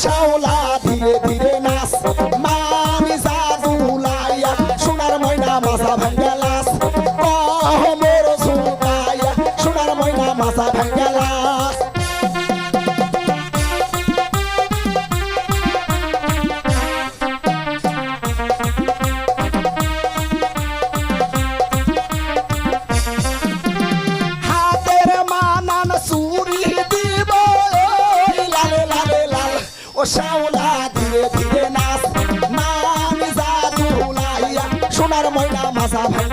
শ্যাওলা ধীরে ধীরে নাচ মামি জাদুলাইয়া সোনার ময়না মাথা ভাঙ্গালাস মোর সুকাইয়া সোনার ময়না মাথা ভাঙ্গালাস হাতের মানান চুরি দিব লালে লালে লাল ও শ্যাওলা ধীরে ধীরে নাচ মামি জাদুলাইয়া সোনার ময়না মাথা ভাঙ্গালাস